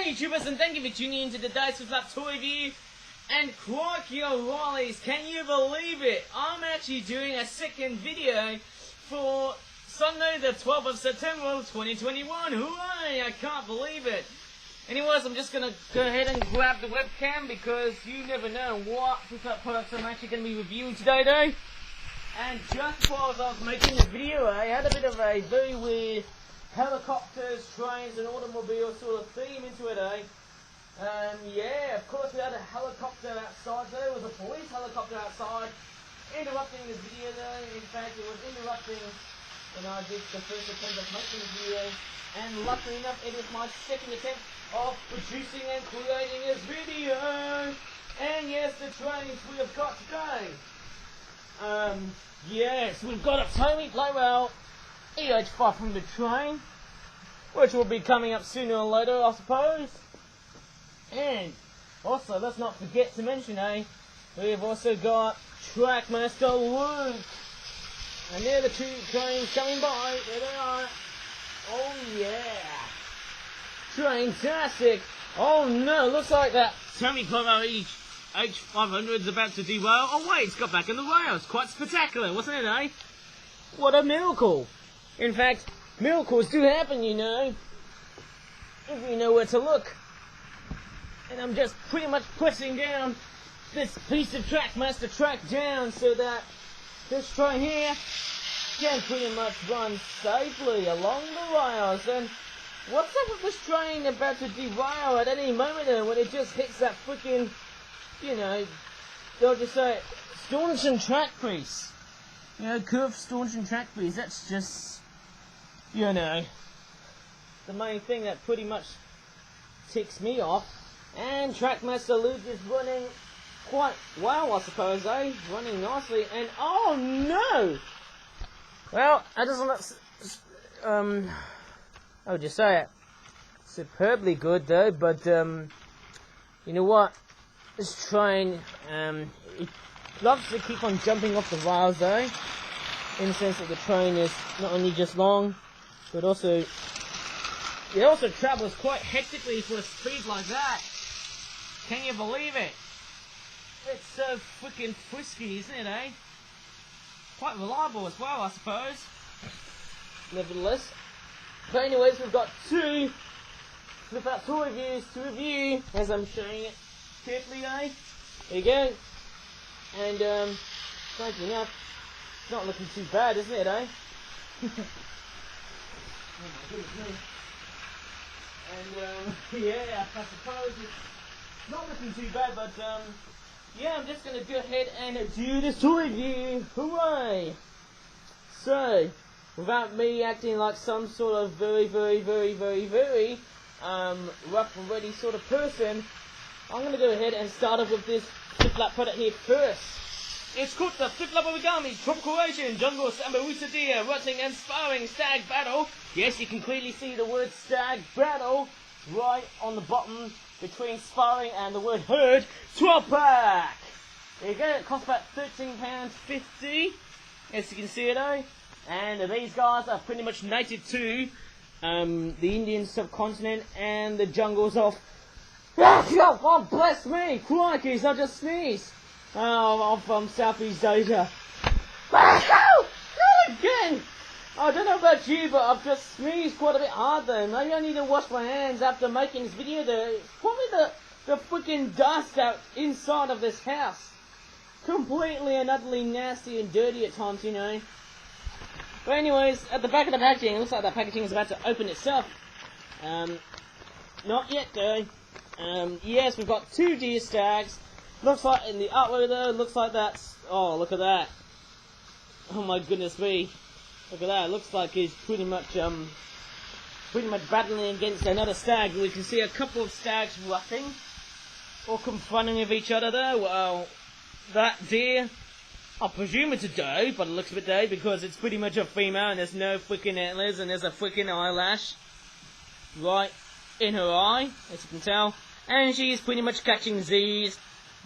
Hey YouTubers, and thank you for tuning in to today's Flip Toy Review. And crikey O'Reilly's, can you believe it? I'm actually doing a second video for Sunday the 12th of September 2021. Hooray! I can't believe it. Anyways, I'm just gonna go ahead and grab the webcam because you never know what Flip products I'm actually gonna be reviewing today though. And just while I was making the video, I had a bit of a very weird helicopters, trains and automobiles sort of theme into it, eh? Yeah, of course we had a helicopter outside there. There was a police helicopter outside interrupting the video though. In fact, it was interrupting when I did the first attempt of making the video. And luckily enough, it is my second attempt of producing and creating this video. And yes, the trains we have got today. Yes, we've got a Tommy Playwell EH500 train, which will be coming up sooner or later, I suppose. And also, let's not forget to mention, we've also got Trackmaster Luke. And there are the two trains coming by. There they are. Oh yeah. Train-tastic. Oh no, looks like that Tommy Playwell H500 is about to derail. Oh wait, it's got back on the rails. Quite spectacular, wasn't it, eh? What a miracle. In fact, miracles do happen, you know, if you know where to look. And I'm just pretty much pressing down this piece of Trackmaster track down so that this train here can pretty much run safely along the rails. And what's up with this train about to derail at any moment when it just hits that freaking, you know, they'll just say, staunch and track piece. You know, curved staunch and track piece, that's just, you know, the main thing that pretty much ticks me off. And Trackmaster Luke is running quite well, I suppose, eh? Running nicely, and oh no! Well, that doesn't look, I would just say it, superbly good though, but, you know what? This train, it loves to keep on jumping off the rails though, in the sense that the train is not only just long, but also, it also travels quite hectically for a speed like that. Can you believe it? It's so freaking frisky, isn't it, eh? Quite reliable as well, I suppose. Nevertheless. But anyways, we've got two Flip Out Tour reviews to review, as I'm showing it carefully, eh? There you go. And, strangely enough, it's not looking too bad, isn't it, eh? Oh my goodness me. And, yeah, I suppose it's not looking too bad, but, yeah, I'm just going to go ahead and do this tour review. Hooray! So, without me acting like some sort of very rough and ready sort of person, I'm going to go ahead and start off with this flip-flap product here first. It's called the Flip-flap Origami Tropical Ocean Jungle Sambar Rusa Rutting and Sparring Stag Battle. Yes, you can clearly see the word Stag Battle right on the bottom between Sparring and the word Herd 12-pack. There you go, it costs about £13.50, as you can see it, eh? And these guys are pretty much native to the Indian subcontinent and the jungles of... Oh, bless me! Crikey, I just sneezed! Oh, I'm from Southeast Asia. Not again! I don't know about you, but I've just sneezed quite a bit hard though. Maybe I need to wash my hands after making this video though. It's probably the freaking dust out inside of this house. Completely and utterly nasty and dirty at times, you know. But anyways, at the back of the packaging, it looks like that packaging is about to open itself. Not yet though. Yes, we've got two deer stags. Looks like in the artwork though, looks like that's, oh look at that. Oh my goodness me. Look at that, it looks like he's pretty much battling against another stag. We can see a couple of stags roughing, or confronting with each other though. Well, that deer, I presume it's a doe, but it looks a bit doe because it's pretty much a female and there's no freaking antlers and there's a freaking eyelash right in her eye, as you can tell. And she's pretty much catching Z's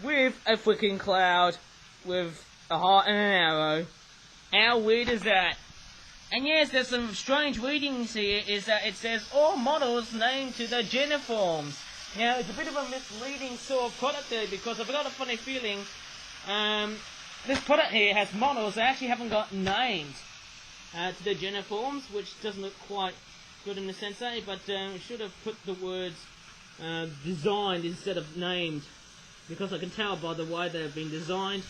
with a freaking cloud, with a heart and an arrow. How weird is that? And yes, there's some strange readings here, is that it says all models named to their geniforms. Now, it's a bit of a misleading sort of product there, because I've got a funny feeling this product here has models that actually haven't got named to their gender forms, which doesn't look quite good in the sense, but should have put the words designed instead of named, because I can tell by the way they've been designed.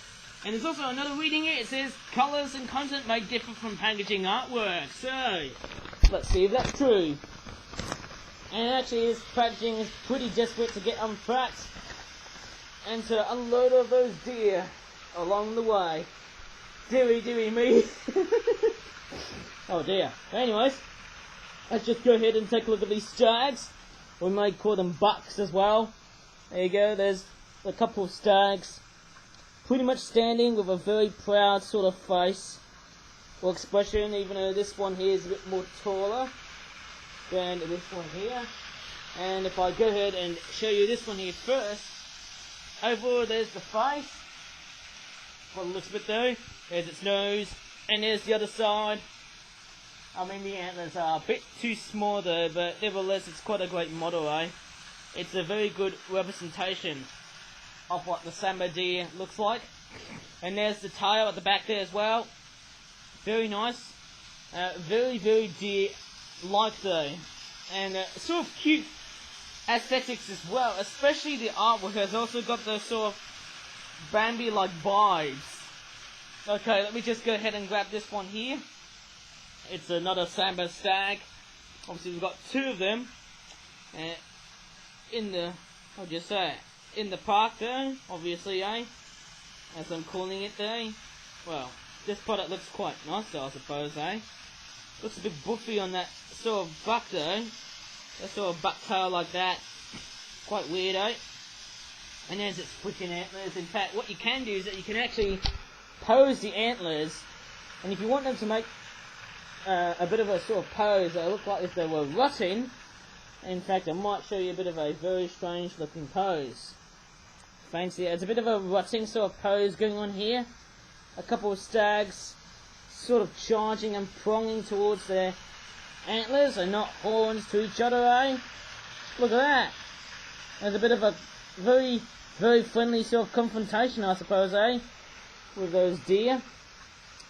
And there's also another reading here. It says colours and content may differ from packaging artwork. So let's see if that's true. And actually, this packaging is pretty desperate to get unpacked and to unload all those deer along the way. Deary me. Oh dear. Anyways, let's just go ahead and take a look at these stags. We might call them bucks as well. There you go, there's a couple of stags. Pretty much standing with a very proud sort of face or expression, even though this one here is a bit more taller than this one here. And if I go ahead and show you this one here first, overall there's the face. Well, it looks a bit though. There's its nose, and there's the other side. I mean, the antlers are a bit too small though, but nevertheless it's quite a great model, eh? It's a very good representation of what the Sambar deer looks like. And there's the tail at the back there as well. Very nice. Very deer-like though. And sort of cute aesthetics as well. Especially the artwork has also got those sort of Bambi-like vibes. Okay, let me just go ahead and grab this one here. It's another Sambar stag. Obviously we've got two of them. In the, what would you say? In the park there, obviously, eh? As I'm calling it there. Well, this product looks quite nice though, I suppose, eh? Looks a bit buffy on that sort of buck though. That sort of buck tail like that. Quite weird, eh? And there's its freaking antlers. In fact, what you can do is that you can actually pose the antlers. And if you want them to make a bit of a sort of pose, they look like if they were rutting. In fact, I might show you a bit of a very strange looking pose. Fancy it. It's a bit of a rutting sort of pose going on here. A couple of stags sort of charging and pronging towards their antlers and not horns to each other, eh? Look at that. There's a bit of a very friendly sort of confrontation, I suppose, eh? With those deer.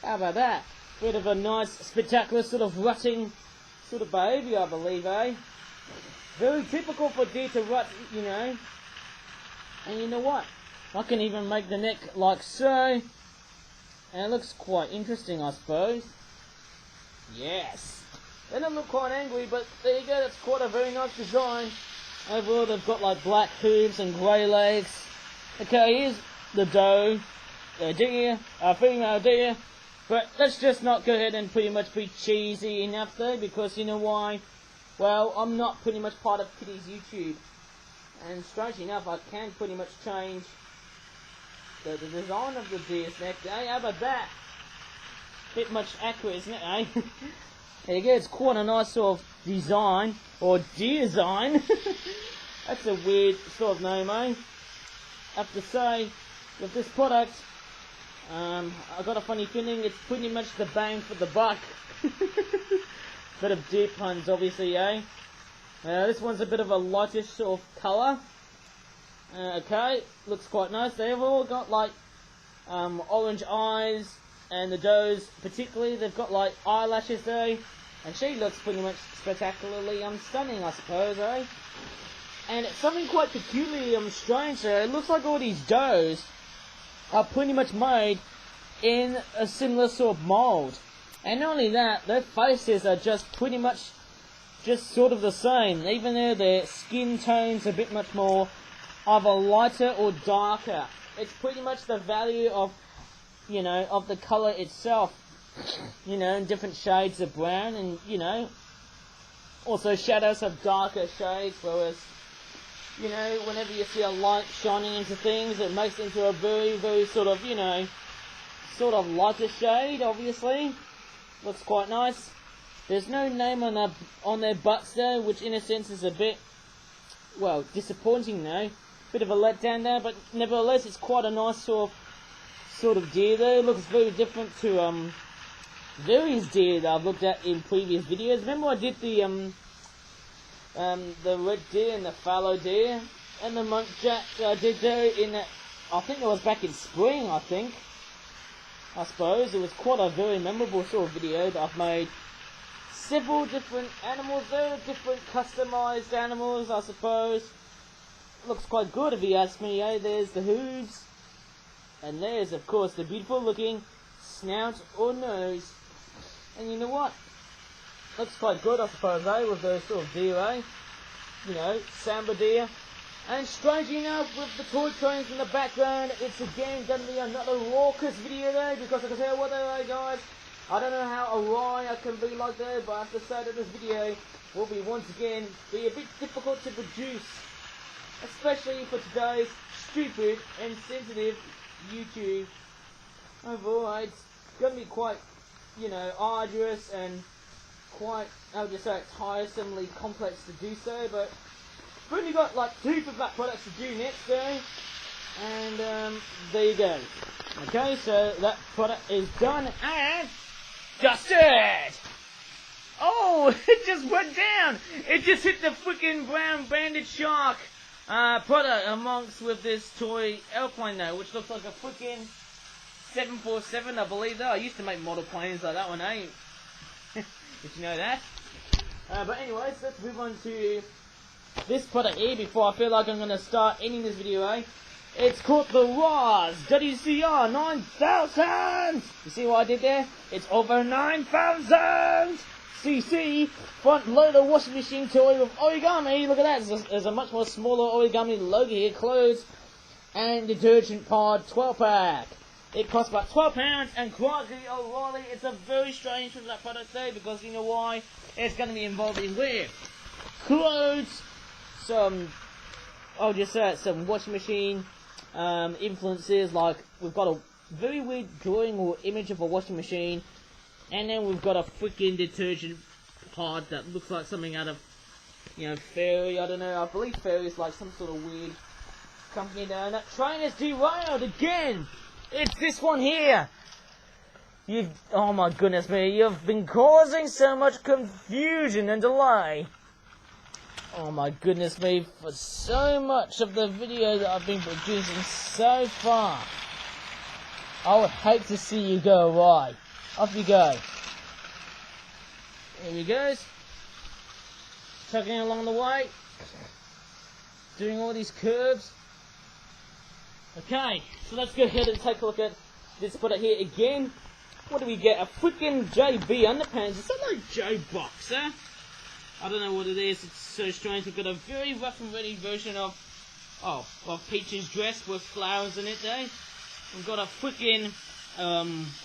How about that? Bit of a nice, spectacular sort of rutting sort of behaviour, I believe, eh? Very typical for deer to rut, you know. And you know what? I can even make the neck like so. And it looks quite interesting, I suppose. Yes. They don't look quite angry, but there you go. That's quite a very nice design. Overall, they've got like black hooves and grey legs. Okay, here's the doe. The deer. Female deer. But let's just not go ahead and pretty much be cheesy enough though, because you know why? Well, I'm not pretty much part of Kitty's YouTube. And strangely enough, I can pretty much change the design of the deer's neck. Eh? How about that? Bit much accurate, isn't it, eh? There you go, it's quite a nice sort of design, or design. That's a weird sort of name, eh? I have to say, with this product, I got a funny feeling it's pretty much the bang for the buck. Bit of deer puns, obviously, eh? This one's a bit of a lightish sort of colour. Okay, looks quite nice. They've all got like orange eyes, and the does particularly, they've got like eyelashes there. And she looks pretty much spectacularly stunning, I suppose, eh? And it's something quite peculiarly strange there. It looks like all these does are pretty much made in a similar sort of mould. And not only that, their faces are just pretty much just sort of the same, even though their skin tone's a bit much more either lighter or darker. It's pretty much the value of, you know, of the colour itself, you know, in different shades of brown, and, you know, also shadows have darker shades, whereas, you know, whenever you see a light shining into things, it makes it into a very sort of, you know, sort of lighter shade, obviously. Looks quite nice. There's no name on their butts though, which in a sense is a bit, well, disappointing though. Bit of a letdown there, but nevertheless it's quite a nice sort of deer though. It looks very different to various deer that I've looked at in previous videos. Remember I did the the red deer and the fallow deer, and the muntjac I did there in, I think it was back in spring, I suppose. It was quite a very memorable sort of video that I've made. Several different animals there, different customized animals, I suppose. Looks quite good if you ask me, eh? There's the hooves, and there's of course the beautiful looking snout or nose. And you know what? Looks quite good, I suppose, eh? With those sort of deer, eh? You know, Sambar deer. And strangely enough, with the toy trains in the background, it's again going to be another raucous video there, because I can tell you what they are, guys. I don't know how awry I can be like that, but I have to say that this video will be once again be a bit difficult to produce, especially for today's stupid and sensitive YouTube. Overall, it's going to be quite, you know, arduous and quite, I would just say, tiresomely complex to do so, but we've only got like 2 flat products to do next day, and there you go. Okay, so that product is done and dusted! Oh, it just went down! It just hit the freaking brown banded shark product amongst with this toy airplane now, which looks like a freaking 747, I believe though. I used to make model planes like that one, eh? Did you know that? But anyways, let's move on to this product here before I feel like I'm going to start ending this video, eh? It's called the RAHS WCR 9000! You see what I did there? It's over 9,000 cc front loader washing machine toy with origami. Look at that, there's a much more smaller origami logo here, clothes and detergent pod 12 pack. It costs about £12, and crikey, O'Reilly, it's a very strange from that product there, because you know why? It's going to be involving with clothes, some, I'll just say it, some washing machine influences, like we've got a very weird drawing or image of a washing machine, and then we've got a freaking detergent pod that looks like something out of, you know, Fairy, I don't know, I believe Fairy is like some sort of weird company there, and that train is derailed again! It's this one here! Oh my goodness me, you've been causing so much confusion and delay. Oh my goodness me, for so much of the video that I've been producing so far. I would hate to see you go awry. Off you go. Here he goes. Chugging along the way. Doing all these curves. Okay, so let's go ahead and take a look at this product here again. What do we get? A freaking JB underpants. Is that like J Boxer? I don't know what it is. It's so strange. We've got a very rough and ready version of Peach's dress with flowers in it there. We've got a freaking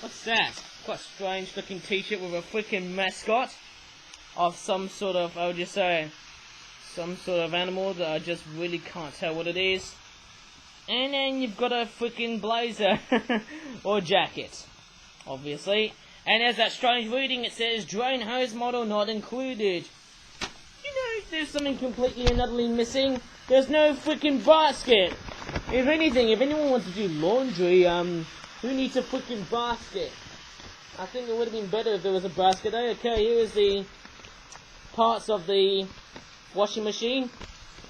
what's that? Quite strange looking t-shirt with a freaking mascot of some sort of, I would just say, some sort of animal that I just really can't tell what it is. And then you've got a freaking blazer or jacket, obviously. And there's that strange reading. It says drain hose model not included. You know, there's something completely and utterly missing. There's no freaking basket. If anything, if anyone wants to do laundry, who needs a freaking basket? I think it would have been better if there was a basket. Okay, here is the parts of the washing machine.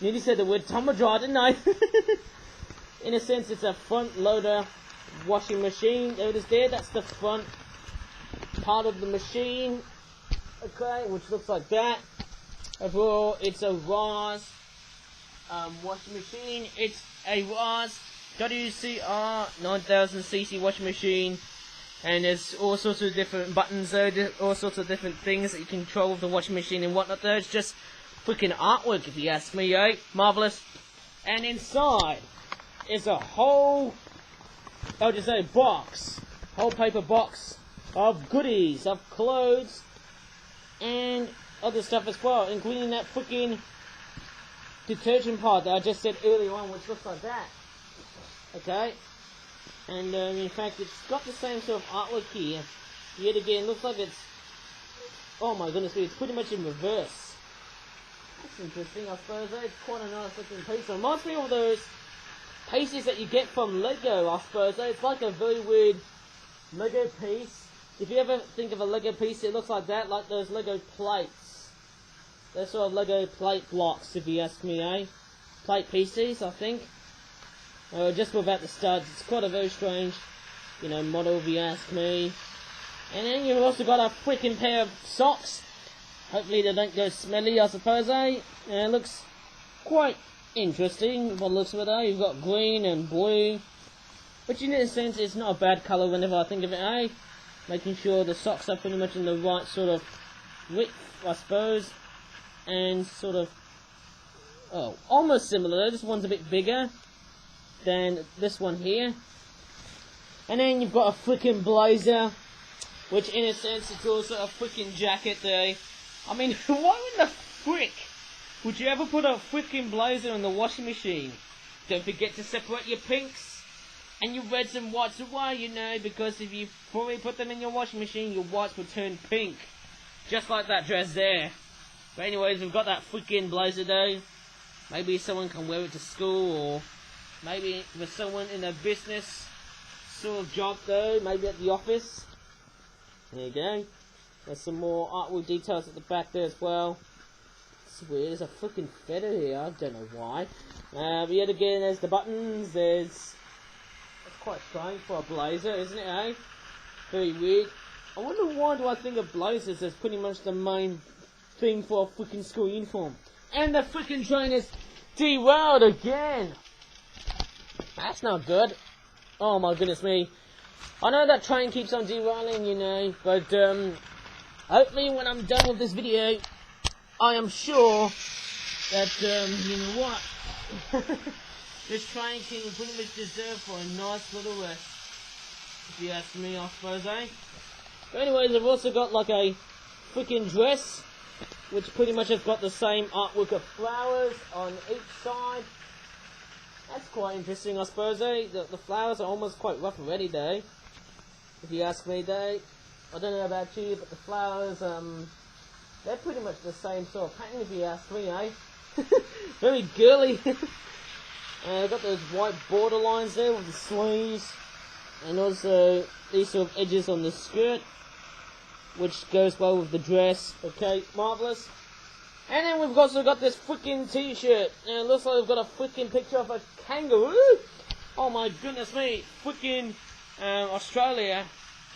Nearly said the word tumble dryer, didn't I? In a sense, it's a front loader washing machine. There it is there. That's the front part of the machine. Okay, which looks like that. Overall, it's a RAHS washing machine. It's a RAHS WCR 9000cc washing machine. And there's all sorts of different buttons there, all sorts of different things that you can control with the washing machine and whatnot there. It's just freaking artwork, if you ask me, eh? Marvellous. And inside is a whole, I'll just say, box, whole paper box of goodies, of clothes, and other stuff as well, including that freaking detergent pod that I just said earlier on, which looks like that. Okay, and in fact, it's got the same sort of artwork here. Yet again, looks like it's, oh my goodness, it's pretty much in reverse. That's interesting, I suppose. It's quite a nice looking piece. It reminds me of those pieces that you get from Lego, I suppose. It's like a very weird Lego piece. If you ever think of a Lego piece, it looks like that, like those Lego plates. They're sort of Lego plate blocks, if you ask me, eh? Plate pieces, I think. Just without the studs. It's quite a very strange, you know, model, if you ask me. And then you've also got a freaking pair of socks. Hopefully they don't go smelly, I suppose, eh? It looks quite interesting, what looks of it, eh? You've got green and blue. Which in a sense is not a bad colour whenever I think of it, eh? Making sure the socks are pretty much in the right sort of width, I suppose. And sort of, oh, almost similar. This one's a bit bigger than this one here. And then you've got a freaking blazer, which in a sense is also a freaking jacket there. I mean, why in the frick would you ever put a freaking blazer in the washing machine? Don't forget to separate your pinks and your reds and whites away, you know, because if you fully put them in your washing machine, your whites will turn pink. Just like that dress there. But anyways, we've got that freaking blazer though. Maybe someone can wear it to school, or maybe with someone in a business sort of job though, maybe at the office. There you go. There's some more artwork details at the back there as well. It's weird, there's a freaking feather here, I don't know why. But yet again, there's the buttons, it's quite strange for a blazer, isn't it, eh? Very weird. I wonder why do I think of blazers as pretty much the main thing for a freaking school uniform. And the freaking train is derailed again! That's not good. Oh my goodness me. I know that train keeps on derailing, you know, but hopefully when I'm done with this video, I am sure that, you know what, this train can pretty much deserve for a nice little rest, if you ask me, I suppose, eh? But anyways, I've also got like a freaking dress, which pretty much has got the same artwork of flowers on each side. That's quite interesting, I suppose, eh? The flowers are almost quite rough already, though. If you ask me, though. I don't know about you, but the flowers, they're pretty much the same sort of pattern, if you ask me, eh? Very girly. I've got those white border lines there with the sleeves. And also, these sort of edges on the skirt, which goes well with the dress. Okay, marvellous. And then we've also got this freaking t-shirt. And it looks like we've got a freaking picture of a kangaroo. Oh my goodness me. Freaking Australia.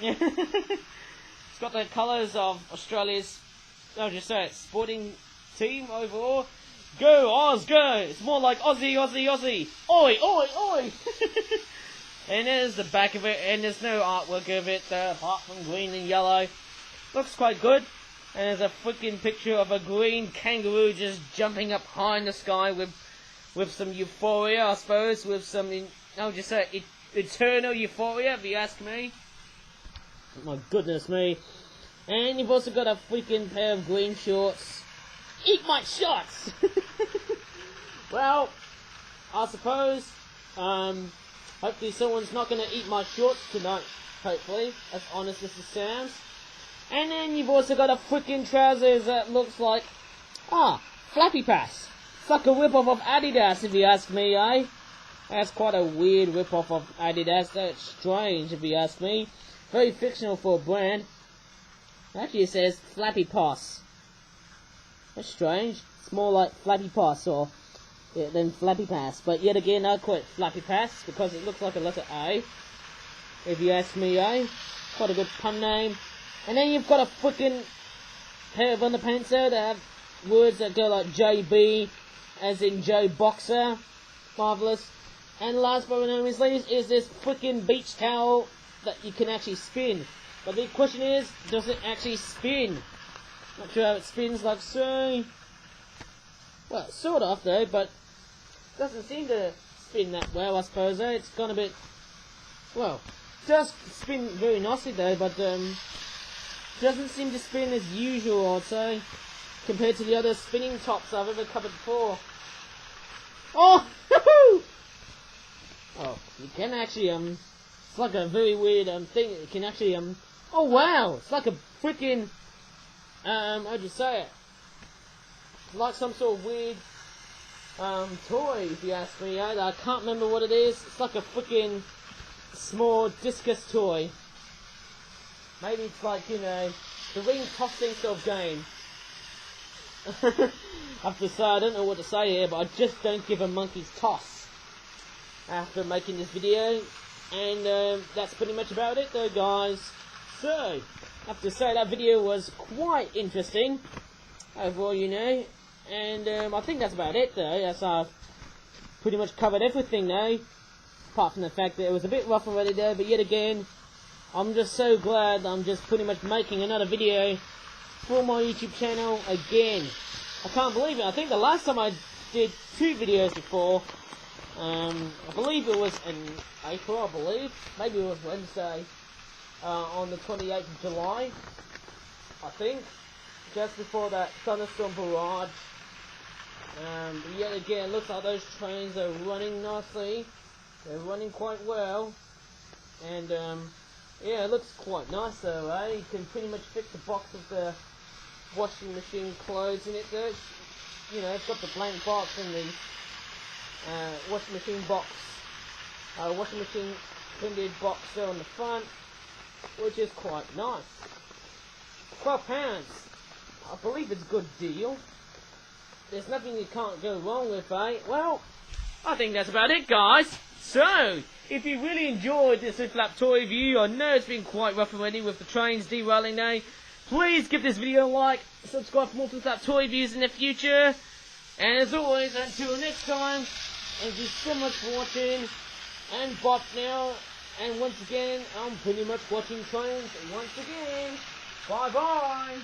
It's got the colours of Australia's, I'll just say it, sporting team overall. Go, Oz, go! It's more like Aussie, Aussie, Aussie. Oi, oi, oi! And there's the back of it, and there's no artwork of it, apart from green and yellow. Looks quite good. And there's a freaking picture of a green kangaroo just jumping up high in the sky with some euphoria, I suppose, with some, I'll just say, eternal euphoria, if you ask me. Oh my goodness me. And you've also got a freaking pair of green shorts. Eat my shots! Well, I suppose, hopefully someone's not going to eat my shorts tonight, hopefully, as honest as it sounds. And then you've also got a freaking trousers that looks like, Flappy Pass. It's like a rip-off of Adidas, if you ask me, eh? That's quite a weird rip-off of Adidas. That's strange, if you ask me. Very fictional for a brand. Actually, it says Flappy Pass. That's strange. It's more like Flappy Pass than Flappy Pass. But yet again, I'll call it Flappy Pass because it looks like a letter A. If you ask me, eh? Quite a good pun name. And then you've got a freaking pair of underpants there that have words that go like JB, as in Joe Boxer. Marvellous. And last but not least is this freaking beach towel that you can actually spin. But the question is, does it actually spin? Not sure how it spins, like so. Well, sort of though, but doesn't seem to spin that well, I suppose. It's gone a bit, well, it does spin very nicely though, but doesn't seem to spin as usual, I'd say, compared to the other spinning tops I've ever covered before. Oh, oh, you can actually it's like a very weird thing. You can actually oh wow, it's like a freaking how'd you say it? Like some sort of weird toy, if you ask me. I can't remember what it is. It's like a freaking small discus toy. Maybe it's like, you know, the ring tossing sort of game. I have to say, I don't know what to say here, but I just don't give a monkey's toss after making this video. And that's pretty much about it though, guys. So, I have to say that video was quite interesting overall, you know. And I think that's about it though, as I've pretty much covered everything now. Apart from the fact that it was a bit rough already there, but yet again, I'm just so glad I'm just pretty much making another video for my YouTube channel again. I can't believe it. I think the last time I did 2 videos before, I believe it was in April, I believe. Maybe it was Wednesday, on the 28th of July, I think. Just before that thunderstorm barrage. But yet again, it looks like those trains are running nicely. They're running quite well. And, yeah, it looks quite nice though, eh? You can pretty much fit the box of the washing machine clothes in it there. You know, it's got the blank box and the washing machine box, washing machine printed box there on the front, which is quite nice. £12, I believe it's a good deal. There's nothing you can't go wrong with, eh? Well, I think that's about it, guys. So, if you really enjoyed this flip-flap toy review, I know it's been quite rough already with the trains derailing now. Please give this video a like, subscribe for more flip-flap toy reviews in the future. And as always, until next time, thank you so much for watching. And bye now. And once again, I'm pretty much watching trains once again. Bye bye.